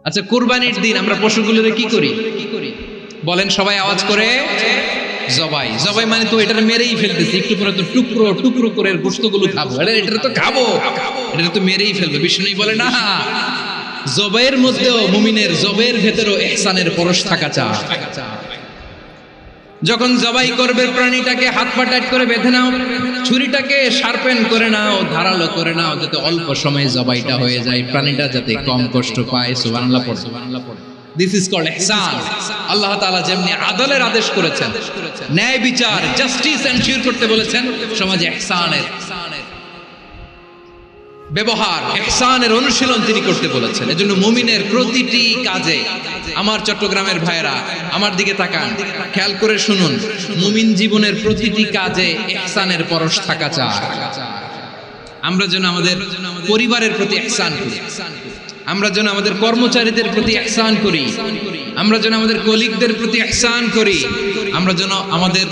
আচ্ছা, কুরবানির দিন আমরা পশুগুলোরে কি করি বলেন সবাই আওয়াজ করে? জবাই। জবাই মানে তো এটার মেরেই ফেলতেছি, একটু পরে তো টুকরো টুকরো করে গোশতগুলো খাবো, এটা তো খাবো, এটা তো মেরেই ফেলবো। বিষ্ণু বলে না, জবাইয়ের মধ্যেও মুমিনের জবের ভেতরেও ইহসানের পরশ থাকা চাই। যখন জবাই করবে প্রাণীটাকে হাত পা টাইট করে বেঁধে নাও, ছুরিটাকে শার্পেন করে নাও, ধারালো করে নাও, যাতে অল্প সময়ে জবাইটা হয়ে যায়, প্রাণীটা যাতে কম কষ্ট পায়। সুবহানাল্লাহ পড়ো। দিস ইজ কল্ড ইহসান। আল্লাহ তাআলা যেমনি আদলের আদেশ করেছেন, ন্যায় বিচার জাস্টিস এনশিওর করতে বলেছেন, সমাজে ইহসানের ব্যবহার, ইহসানের অনুশীলন তিনি করতে বলেছেন। এজন্য মুমিনের প্রতিটি কাজে, আমার চট্টগ্রামের ভাইরা আমার দিকে তাকান, খেয়াল করে শুনুন, মুমিন জীবনের প্রতিটি কাজে ইহসানের পরশ থাকা চাই। আমরা যেন আমাদের পরিবারের প্রতি ইহসান করি, আমরা যেন আমাদের কর্মচারীদের প্রতি ইহসান করি, আমরা যেন আমাদের কলিগদের প্রতি ইহসান করি, আমরা যেন আমাদের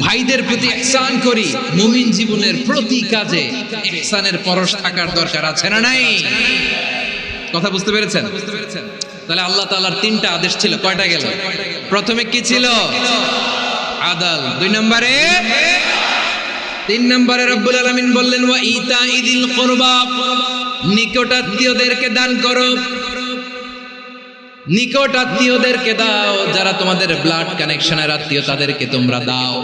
ভাইদের প্রতি ইহসান করি। মুমিন জীবনের প্রতি কাজে ইহসানের পরশ থাকার দরকার আছে না নাই? কথা বুঝতে পেরেছেন? তাহলে আল্লাহ তাআলার তিনটা আদেশ ছিল, কয়টা গেল? প্রথমে কি ছিল? আদল। দুই নম্বরে, তিন নম্বরে রব্বুল আলামিন বললেন ওয়া ইতাইদিল কুরবা, নিকটাত্মীয়দেরকে দান করো, নিকটাত্মীয়দেরকে দাও, যারা তোমাদের ব্লাড কানেকশনের আত্মীয় তাদেরকে তোমরা দাও।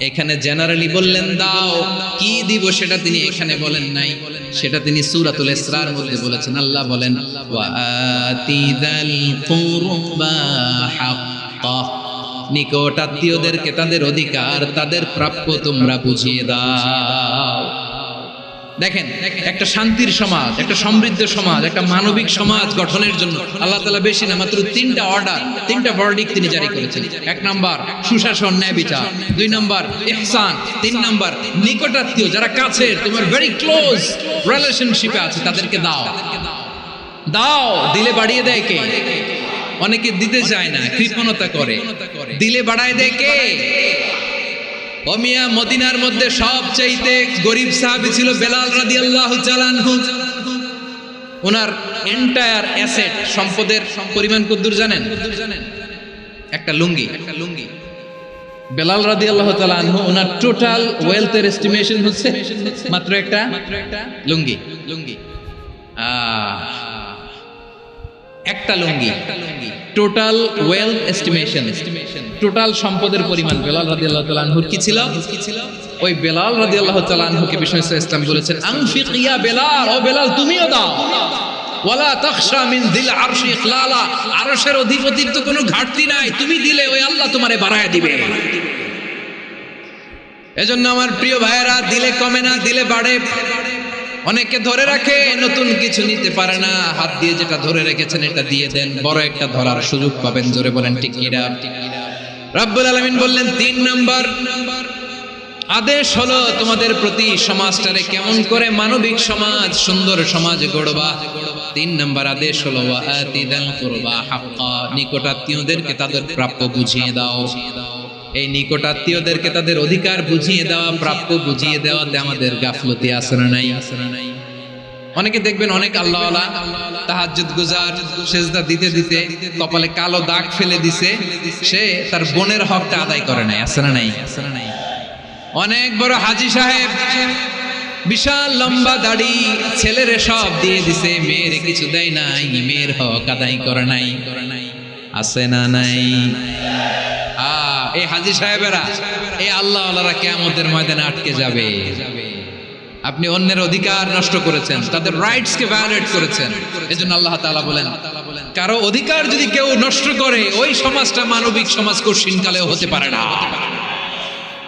এখানে জেনারেলি বললেন দাও, কি দিব সেটা তিনি এখানে বলেন নাই, সেটা তিনি সূরাতুল ইসরার মধ্যে বলেছেন। আল্লাহ বলেন ওয়া আতিদাল কুরবা হাক্কা, নিকটাত্মীয়দেরকে তাদের অধিকার, তাদের প্রাপ্য তোমরা বুঝিয়ে দাও। দেখেন, একটা শান্তির সমাজ, একটা সমৃদ্ধ সমাজ, একটা মানবিক সমাজ গঠনের জন্য আল্লাহ তাআলা বেশি না, মাত্র তিনটা অর্ডার, তিনটা ভার্ডিক্ট তিনি জারি করেছেন। এক নাম্বার সুশাসন, ন্যায় বিচার। দুই নাম্বার ইহসান। তিন নাম্বার নিকটাত্মীয়, যারা কাছে, তোমার ভেরি ক্লোজ রিলেশনশিপে আছে, তাদেরকে দাও। দাও, দিলে বাড়িয়ে দেয় কে? অনেকে দিতে চায় না, কৃপণতা করে। দিলে বাড়ায় দেয় কে? ওমিয়া মদিনার মধ্যে সবচাইতে গরিব সাহাবী ছিল বেলাল রাদিয়াল্লাহু তাআলা আনহু। ওনার এন্টায়ার অ্যাসেট, সম্পদের পরিমাণ কতদূর জানেন? একটা লুঙ্গি। বেলাল রাদিয়াল্লাহু তাআলা আনহু, ওনার টোটাল ওয়েলথের এস্টিমেশন হচ্ছে মাত্র একটা লুঙ্গি। একটা লুঙ্গি, টোটাল ওয়েলথ এস্টিমেশন, টোটাল সম্পদের পরিমাণ বেলাল রাদিয়াল্লাহু তাআলা আনহুর কি ছিল? ওই বেলাল রাদিয়াল্লাহু তাআলা আনহুকে বিষ্ণু ইসলাম বলেছেন, আনফিক ইয়া বেলাল, ও বেলাল তুমিও দাও। ওয়ালা তাখশা মিন যিল আরশি ইখলালা, আরশের অধিপতির তো কোনো ঘাটতি নাই, তুমি দিলে ওই আল্লাহ তোমারে বাড়ায় দিবে। এজন্য আমার প্রিয় ভাইয়েরা, দিলে কমে না, দিলে বাড়ে। অনেকে ধরে রাখে, নতুন কিছু নিতে পারে না, হাত দিয়ে যেটা ধরে রেখেছেন এটা দিয়ে দেন, বড় একটা ধরার সুযোগ পাবেন। জোরে বলেন ঠিক কিনা? রব্বুল আলামিন বললেন তিন নাম্বার আদেশ হলো তোমাদের প্রতি সমাজটারে কেমন করে মানবিক সমাজ, সুন্দর সমাজ গড়বা। তিন নাম্বার আদেশ হলো ওয়া আতিদাল কুরবা হাক্কা, নিকটাত্মীয়দেরকে তাদের প্রাপ্য বুঝিয়ে দাও। এই নিকটাত্মীয়দেরকে তাদের অধিকার বুঝিয়ে দেওয়া, প্রাপ্য বুঝিয়ে দেওয়াতে আমাদের গাফলতি আছে না নাই? অনেকে দেখবেন অনেক আল্লাহওয়ালা তাহাজ্জুদ গুজার, সেজদা দিতে দিতে কপালে কালো দাগ ফেলে দিছে, সে তার বোনের হকটা আদায় করে নাই। আছে না নাই? অনেক বড় হাজী সাহেব, বিশাল লম্বা দাড়ি, ছেলেরে সব দিয়ে দিছে, মেয়েরে কিছু দেয় নাই, মেয়ের হক আদায় করে নাই। আছে না নাই? এই হাজী সাহেবেরা, এই আল্লাহওয়ালারা কিয়ামতের ময়দানে আটকে যাবে। আপনি অন্যের অধিকার নষ্ট করেছেন, তাদের রাইটস কে ভায়োলেট করেছেন। এজন্য আল্লাহ তাআলা বলেন, কারো অধিকার যদি কেউ নষ্ট করে, ওই সমাজটা মানবিক সমাজ কঠিনকালেও হতে পারে না।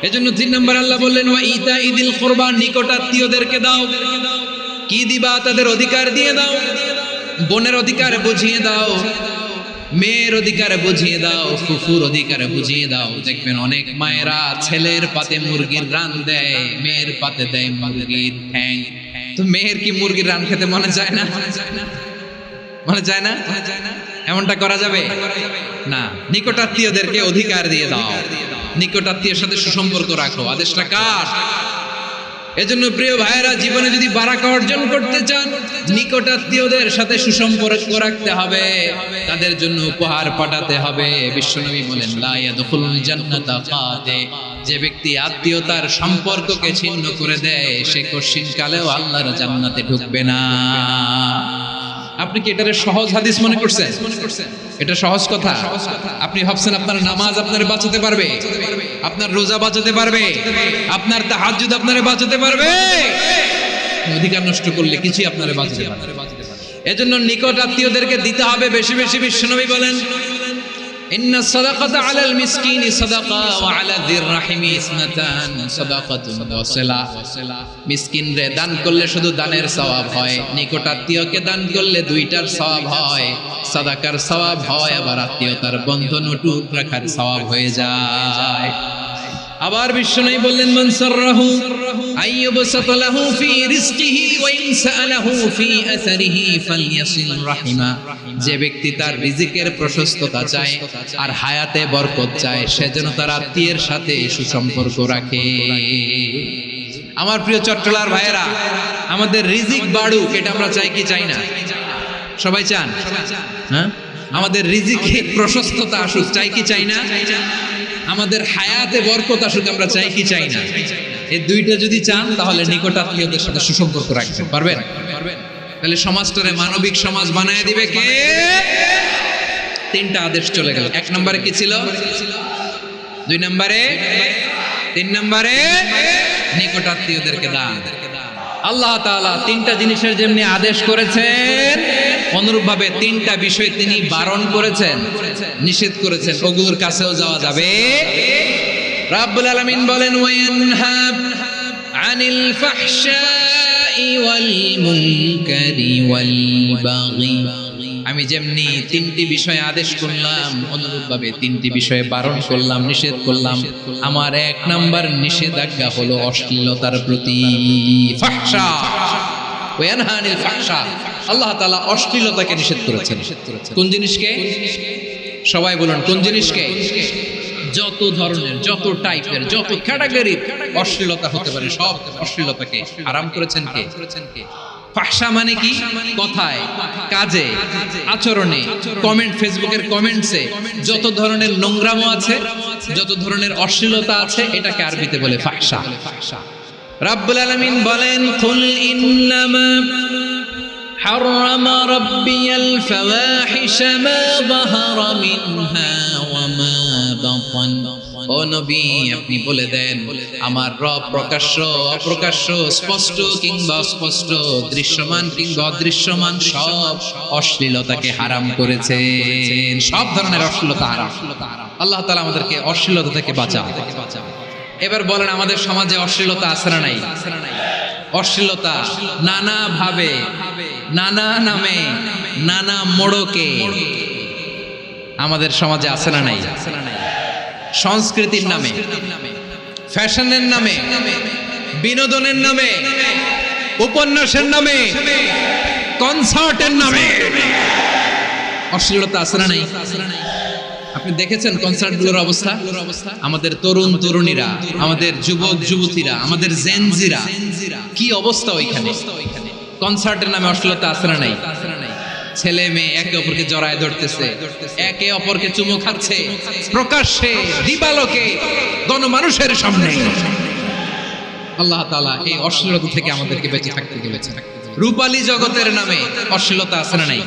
এজন্য তিন নম্বর আল্লাহ বললেন ওয়া ইতাইদিল কুরবা, নিকটাত্মীয়দেরকে দাও। কি দিবা? তাদের অধিকার দিয়ে দাও। বোনের অধিকার বুঝিয়ে দাও, মেয়ের অধিকার বুঝিয়ে দাও, ফুফুর অধিকার বুঝিয়ে দাও। দেখবেন অনেক মায়েরা ছেলের পাতে মুরগির রান দেয়, মেয়ের পাতে দেয় মুরগির ঠ্যাং। তো মেয়ের কি মুরগির রান খেতে মনে যায় না? মনে যায় না? এমনটা করা যাবে না। নিকটাত্মীয়দেরকে অধিকার দিয়ে দাও, নিকটাত্মীয়ের সাথে সুসম্পর্ক রাখো। আদেশটা কার? এজন্য প্রিয় ভাইয়েরা, জীবনে যদি বারাকা অর্জন করতে চান, নিকটাত্মীয়দের সাথে সুসম্পর্ক রাখতে হবে, তাদের জন্য উপহার পাঠাতে হবে। বিশ্বনবী বলেন, লা ইয়াদখুলুল জান্নাতা কাদে, যে ব্যক্তি আত্মীয়তার সম্পর্ককে ছিন্ন করে দেয়, সে কশিনকালেও আল্লাহর জান্নাতে ঢুকবে না। আপনি কি এটারে সহজ হাদিস মনে করছেন? এটা সহজ কথা? আপনি ভাবছেন আপনার নামাজ আপনারে বাঁচাতে পারবে, আপনার রোজা বাঁচাতে পারবে, আপনার তাহাজ্জুদ আপনারে বাঁচাতে পারবে? অধিকার নষ্ট করলে কিছুই আপনারে বাঁচাতে পারবে না। এজন্য নিকট আত্মীয়দেরকে দিতে হবে বেশি বেশি। বিশ্বনবী বলেন, ইন্না সাদাকাতা আলাল মিসকিনি সাদাকা ওয়া আলা যির রাহিমি ইসনাতান সাদাকাতুন ওয়াসিলা। মিসকিনরে দান করলে শুধু দানের সওয়াব হয়, নিকট আত্মীয়কে দান করলে দুইটার সওয়াব হয়, সাদাকার সওয়াব হয়, আবার আত্মীয়তার বন্ধন অটুট রাখার সওয়াব হয়ে যায়। আবার বিশ্বনবী বললেন, মান সাররাহু আইয়ুবসাতা লাহু ফি রিজকিহি ওয়া ইন সাআলাহু ফি আসারিহি ফালইয়াসিল রাহিমা। যে ব্যক্তি তার রিজিকের প্রশস্ততা চায় আর হায়াতে বরকত চায়, সে যেন তার আত্মীয়ের সাথে সুসম্পর্ক রাখে। আমার প্রিয় চট্টলার ভাইয়েরা, আমাদের রিজিক বাড়ুক, এটা আমরা চাই কি চাই না? সবাই চান? হ্যাঁ, আমাদের রিজিকে প্রশস্ততা আসুক, চাই কি চাই না? আমাদের হায়াতে বরকত আসুক, আমরা চাই কি চাই না? এই দুইটা যদি চান, তাহলে নিকট আত্মীয়দের সাথে সুসম্পর্ক রাখতে পারবেন। তাহলে সমাজটারে মানবিক সমাজ বানায় দিবে কে? তিনটা আদেশ চলে গেল। এক নম্বরে কি ছিল? 2 নম্বরে, 3 নম্বরে নিকট আত্মীয়দেরকে দান। আল্লাহ তাআলা তিনটা জিনিসের যেমনি আদেশ করেছেন, অনুরূপভাবে তিনটা বিষয় তিনি বারণ করেছেন, নিষেধ করেছেন, ওগুলোর কাছেও যাওয়া যাবে। রাব্বুল আলামিন বলেন, ওয়ায়ানহা আনিল ফাহশাই ওয়াল মুনকারি ওয়াল বাগি। আমি যেমনি তিনটি বিষয়ে আদেশ করলাম, অনুরূপভাবে তিনটি বিষয়ে বারণ করলাম, নিষেধ করলাম। আমার 1 নাম্বার নিষেধাজ্ঞা হলো অশ্লীলতার প্রতি। ফাহশা, ওয়ায়ানহা আনিল ফাহশা, আল্লাহ তাআলা অশ্লীলতাকে নিষেধ করেছেন। কোন জিনিসকে? সবাই বলুন, কোন জিনিসকে? যত ধরনের, যত টাইপের, যত ক্যাটাগরির অশ্লীলতা হতে পারে, সব অশ্লীলতাকে হারাম করেছেন কে? ফাহশা মানে কি? কথায়, কাজে, আচরণে, কমেন্ট, ফেসবুকের কমেন্টসে যত ধরনের নোংরামো আছে, যত ধরনের অশ্লীলতা আছে, এটাকে আরবিতে বলে ফাহশা। রাব্বুল আলামিন বলেন, কুল ইন্নামা حرم ربي الفواحش ما ظهر منها وما بطن। ও নবী, আপনি বলে দেন, আমার রব প্রকাশ্য, অপ্রকাশ্য, স্পষ্ট কিংবা অস্পষ্ট, দৃশ্যমান কিংবা অদৃশ্যমান সব অশ্লীলতাকে হারাম করেছেন। সব ধরনের অশ্লীলতা হারাম। আল্লাহ তাআলা আমাদেরকে অশ্লীলতা থেকে বাঁচান। এবার বলেন, আমাদের সমাজে অশ্লীলতা আছে না নাই? অশ্লীলতা নানা ভাবে, নানা নামে, নানা মোড়কে আমাদের সমাজে আছে না নাই? সংস্কৃতির নামে, ফ্যাশনের নামে, বিনোদনের নামে, উপন্যাসের নামে, কনসার্টের নামে অশ্লীলতা আছে না নাই? আপনি দেখেছেন কনসার্টগুলোর অবস্থা? আমাদের তরুণ তরুণীরা, আমাদের যুবক যুবতীরা, আমাদের জেনজিরা, কি অবস্থা ওইখানে? কনসার্টের নামে অশ্লীলতা আছে না নাই? ছেলে মেয়ে একে অপরকে জড়ায় ধরতেছে, একে অপরকে চুমু খাচ্ছে, প্রকাশ্যে, দিবালোকে, গণমানুষের সামনে। আল্লাহ তাআলা এই অশ্লীলতা থেকে আমাদেরকে বেঁচে থাকতে বলেছেন। রূপালী জগতের নামে অশ্লীলতা আছে না নাই?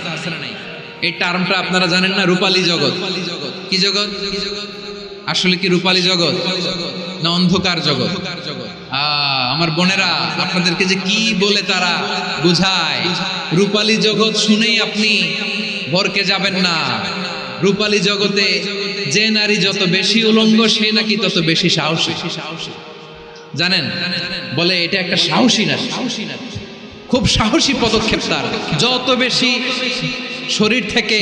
এই টার্মটা আপনারা জানেন না? রূপালী জগৎ কি জগৎ? আসলে কি রূপালী জগৎ না অন্ধকার জগৎ? আমার বোনেরা, আপনাদেরকে যে কি বলে তারা বুঝায়, রূপালী জগৎ শুনেই আপনি ভরকে যাবেন না। রূপালী জগতে যে নারী যত বেশি উলঙ্গ, সে নাকি তত বেশি সাহসী। জানেন? বলে এটা একটা সাহসী না, খুব সাহসী পদক্ষেপ তার। যত বেশি শরীর থেকে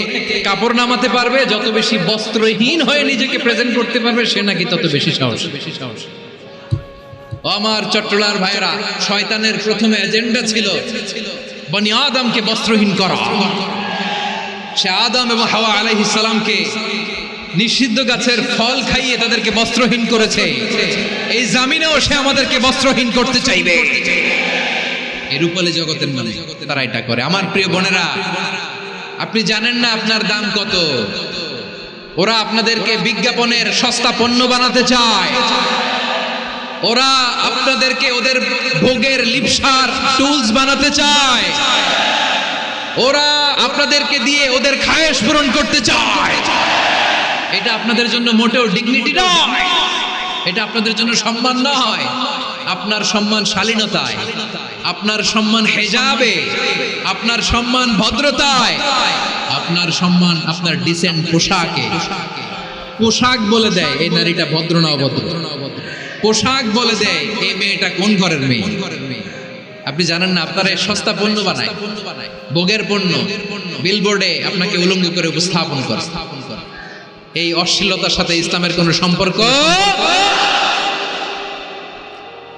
কাপড় নামাতে পারবে, যত বেশি বস্ত্রহীন হয়ে নিজেকে প্রেজেন্ট করতে পারবে, সে নাকি তত বেশি সাহসী। আমার চট্টলার ভাইরা, শয়তানের প্রথমে এজেন্ডা ছিল বনি আদমকে বস্ত্রহীন করা। সে আদম এবং হাওয়া আলাইহিস সালামকে নিষিদ্ধ গাছের ফল খাইয়ে তাদেরকে বস্ত্রহীন করেছে, এই জামিনেও সে আমাদেরকে বস্ত্রহীন করতে চাইবে। এই রূপালী জগতের মানুষ তারা এটা করে। আমার প্রিয় বোনেরা, আপনি জানেন না আপনার দাম কত। ওরা আপনাদেরকে বিজ্ঞাপনের সস্তা পণ্য বানাতে চায়। ওরা আপনাদেরকে ওদের ভোগের লিপসার টুলস বানাতে চায়। ওরা আপনাদেরকে দিয়ে ওদের খায়েশ পূরণ করতে চায়। এটা আপনাদের জন্য মোটেও ডিগনিটি নয়, এটা আপনাদের জন্য সম্মান নয়। আপনার সম্মান শালীনতায়, আপনার সম্মান হেজাবে, আপনার সম্মান ভদ্রতায়, আপনার সম্মান আপনার ডিসেন্ট পোশাকে। পোশাক বলে দেয় এই নারীটা ভদ্র না অভদ্র। পোশাক বলে দেয় এই মেয়েটা কোন ঘরের মেয়ে। আপনি জানেন না আপনারা সস্তা পণ্য বানায়, ভোগের পণ্য, বিলবোর্ডে আপনাকে উলঙ্গ করে উপস্থাপন করে। এই অশ্লীলতার সাথে ইসলামের কোনো সম্পর্ক।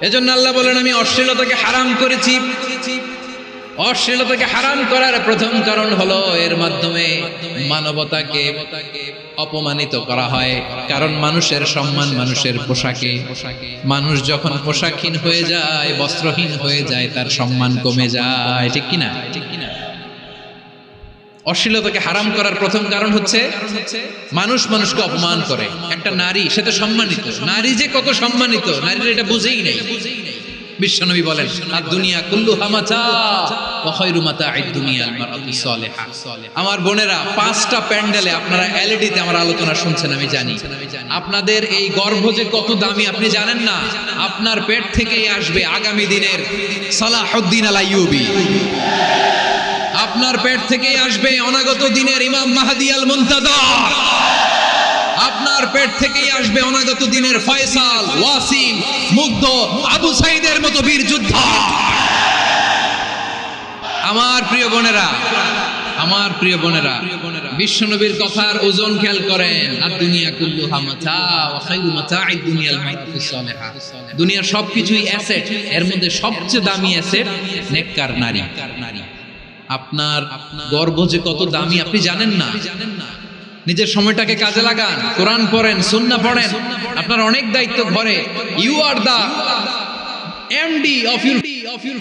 এজন্য আল্লাহ বলেন আমি অশ্লীলতাকে হারাম করেছি। অশ্লীলতাকে হারাম করার প্রথম কারণ হলো এর মাধ্যমে মানবতাকে অপমানিত করা হয়। কারণ মানুষের সম্মান মানুষের পোশাকে। মানুষ যখন পোশাকহীন হয়ে যায়, বস্ত্রহীন হয়ে যায়, তার সম্মান কমে যায়। ঠিক কিনা? অশ্লীলতাকে হারাম করার প্রথম কারণ হচ্ছে মানুষ মানুষকে অপমান করে। একটা নারী সে তো সম্মানিত, নারী যে কত সম্মানিত নারীরা এটা বুঝেই নাই। বিশ্বনবী বলেন আর দুনিয়া কুল্লুহা মাতা ওয়া খায়রু মাতা'আদ দুনিয়া আল মারআতু সালিহা। আমার বোনেরা, 5টা প্যান্ডেলে আপনারা এলইডিতে আমার আলোচনা শুনছেন, আমি জানি। আপনাদের এই গর্ভ যে কত দামি আপনি জানেন না। আপনার পেট থেকেই আসবে আগামী দিনের সালাহুদ্দিন আল আইয়ুবী। আপনার পেট থেকেই আসবে অনাগত দিনের ইমাম মাহদী আল মুনতাযর। আপনার পেট থেকেই আসবে অনাগত দিনের ফয়সাল, ওয়াসিম, মুগ্ধ, আবু সাইদের মতো বীর যোদ্ধা। আমার প্রিয় বোনেরা, আমার প্রিয় বোনেরা, বিশ্বনবীর কথার ওজন খেয়াল করেন। আর দুনিয়া কুল্লুহা মাতা ওয়া খায়রু মাতা'আদ দুনিয়াল মারআতু সালিহা। দুনিয়ার সবকিছুই অ্যাসেট, এর মধ্যে সবচেয়ে দামি অ্যাসেট নেককার নারী। আপনার গর্ভ যে কত দামি আপনি জানেন না। নিজের সময়টাকে কাজে লাগান, কোরআন পড়েন, সুন্নাহ পড়েন। আপনার অনেক দায়িত্ব ঘরে। You are the MD of your